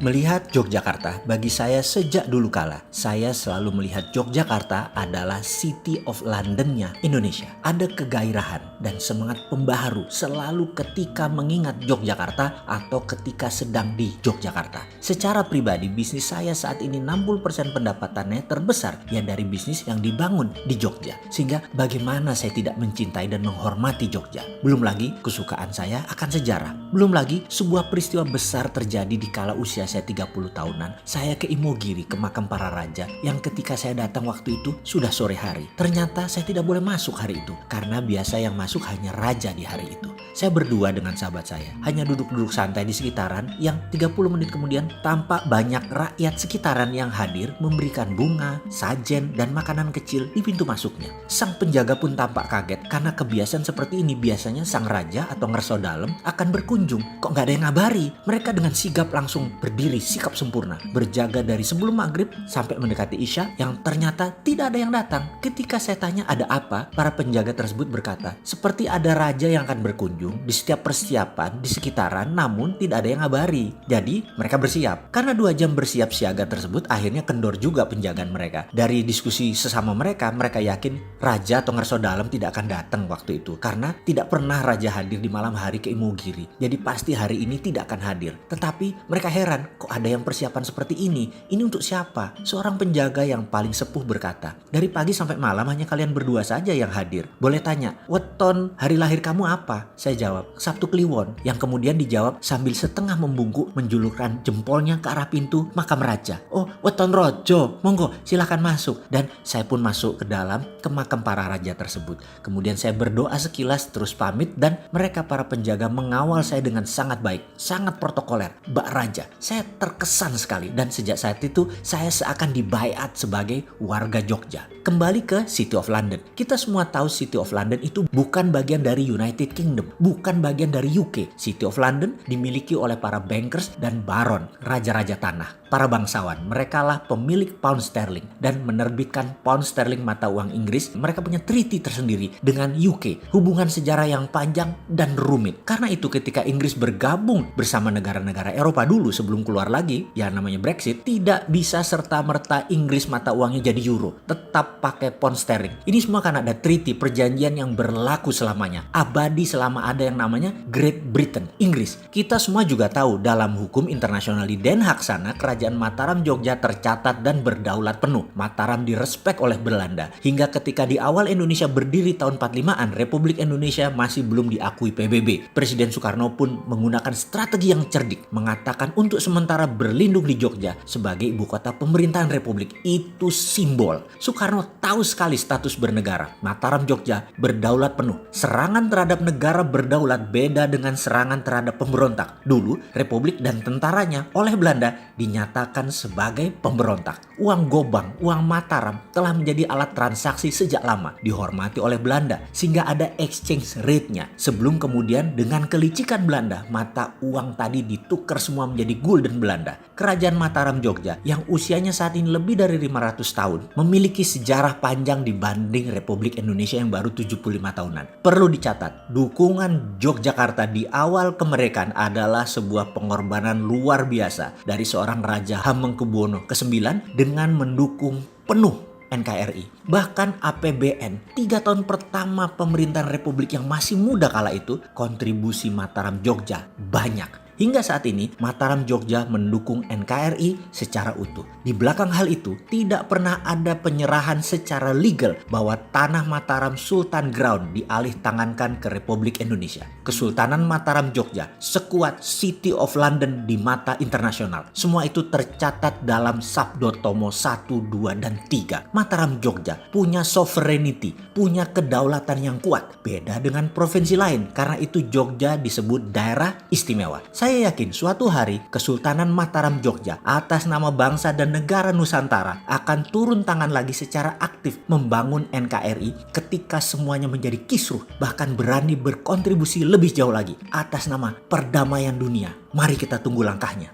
Melihat Yogyakarta, bagi saya sejak dulu kala, saya selalu melihat Yogyakarta adalah City of London-nya Indonesia. Ada kegairahan dan semangat pembaharu selalu ketika mengingat Yogyakarta atau ketika sedang di Yogyakarta. Secara pribadi, bisnis saya saat ini 60% pendapatannya terbesar ya dari bisnis yang dibangun di Jogja. Sehingga bagaimana saya tidak mencintai dan menghormati Jogja. Belum lagi kesukaan saya akan sejarah. Belum lagi sebuah peristiwa besar terjadi di kala usia saya 30 tahunan. Saya ke Imogiri, ke makam para raja, yang ketika saya datang waktu itu sudah sore hari. Ternyata saya tidak boleh masuk hari itu karena biasa yang masuk hanya raja di hari itu. Saya berdua dengan sahabat saya hanya duduk-duduk santai di sekitaran yang 30 menit kemudian tampak banyak rakyat sekitaran yang hadir memberikan bunga, sajen, dan makanan kecil di pintu masuknya. Sang penjaga pun tampak kaget karena kebiasaan seperti ini biasanya sang raja atau ngerso dalem akan berkunjung. Kok nggak ada yang ngabari? Mereka dengan sigap langsung berdiri sikap sempurna, berjaga dari sebelum maghrib sampai mendekati isya yang ternyata tidak ada yang datang. Ketika saya tanya ada apa, para penjaga tersebut berkata, seperti ada raja yang akan berkunjung di setiap persiapan di sekitaran namun tidak ada yang ngabari. Jadi mereka bersiap. Karena 2 jam bersiap siaga tersebut akhirnya kendor juga penjagaan mereka. Dari diskusi sesama mereka yakin raja atau ngerso dalem tidak akan datang waktu itu karena tidak pernah raja hadir di malam hari ke Imogiri. Jadi pasti hari ini tidak akan hadir. Tetapi mereka heran, kok ada yang persiapan seperti ini? Ini untuk siapa? Seorang penjaga yang paling sepuh berkata, dari pagi sampai malam hanya kalian berdua saja yang hadir. Boleh tanya, weton hari lahir kamu apa? Saya jawab, Sabtu Kliwon. Yang kemudian dijawab sambil setengah membungkuk menjulurkan jempolnya ke arah pintu makam raja. Oh, weton rojo, monggo silahkan masuk. Dan saya pun masuk ke dalam ke makam para raja tersebut. Kemudian saya berdoa sekilas terus pamit dan mereka para penjaga mengawal saya dengan sangat baik, sangat protokoler. Mbak Raja, saya terkesan sekali dan sejak saat itu saya seakan dibaiat sebagai warga Jogja. Kembali ke City of London. Kita semua tahu City of London itu bukan bagian dari United Kingdom, bukan bagian dari UK. City of London dimiliki oleh para bankers dan baron, raja-raja tanah. Para bangsawan, mereka lah pemilik pound sterling dan menerbitkan pound sterling mata uang Inggris. Mereka punya treaty tersendiri dengan UK, hubungan sejarah yang panjang dan rumit. Karena itu ketika Inggris bergabung bersama negara-negara Eropa dulu sebelum keluar lagi, ya namanya Brexit, tidak bisa serta-merta Inggris mata uangnya jadi euro, tetap pakai pound sterling. Ini semua kan ada treaty, perjanjian yang berlaku selamanya, abadi selama ada yang namanya Great Britain, Inggris. Kita semua juga tahu dalam hukum internasional di Den Haag sana, Kerajaan Mataram Jogja tercatat dan berdaulat penuh. Mataram direspek oleh Belanda. Hingga ketika di awal Indonesia berdiri tahun 45-an, Republik Indonesia masih belum diakui PBB. Presiden Soekarno pun menggunakan strategi yang cerdik, mengatakan untuk sementara berlindung di Jogja sebagai ibu kota pemerintahan Republik. Itu simbol. Soekarno tahu sekali status bernegara. Mataram Jogja berdaulat penuh. Serangan terhadap negara berdaulat beda dengan serangan terhadap pemberontak. Dulu, Republik dan tentaranya oleh Belanda dinyatakan sebagai pemberontak. Uang gobang, uang Mataram telah menjadi alat transaksi sejak lama, dihormati oleh Belanda, sehingga ada exchange rate-nya. Sebelum kemudian dengan kelicikan Belanda, mata uang tadi ditukar semua menjadi gulden Belanda. Kerajaan Mataram Jogja yang usianya saat ini lebih dari 500 tahun, memiliki sejarah panjang dibanding Republik Indonesia yang baru 75 tahunan. Perlu dicatat, dukungan Yogyakarta di awal kemerdekaan adalah sebuah pengorbanan luar biasa dari seorang Raja Hamengkubuwono ke-9 dengan mendukung penuh NKRI. Bahkan APBN 3 tahun pertama pemerintahan Republik yang masih muda kala itu, kontribusi Mataram Jogja banyak. Hingga saat ini Mataram Jogja mendukung NKRI secara utuh. Di belakang hal itu tidak pernah ada penyerahan secara legal bahwa tanah Mataram Sultan Ground dialih tangankan ke Republik Indonesia. Kesultanan Mataram Jogja sekuat City of London di mata internasional. Semua itu tercatat dalam Sabdo Tomo 1, 2, dan 3. Mataram Jogja punya sovereignty, punya kedaulatan yang kuat. Beda dengan provinsi lain karena itu Jogja disebut daerah istimewa. Saya yakin suatu hari Kesultanan Mataram Jogja atas nama bangsa dan negara Nusantara akan turun tangan lagi secara aktif membangun NKRI ketika semuanya menjadi kisruh, bahkan berani berkontribusi lebih jauh lagi atas nama perdamaian dunia. Mari kita tunggu langkahnya.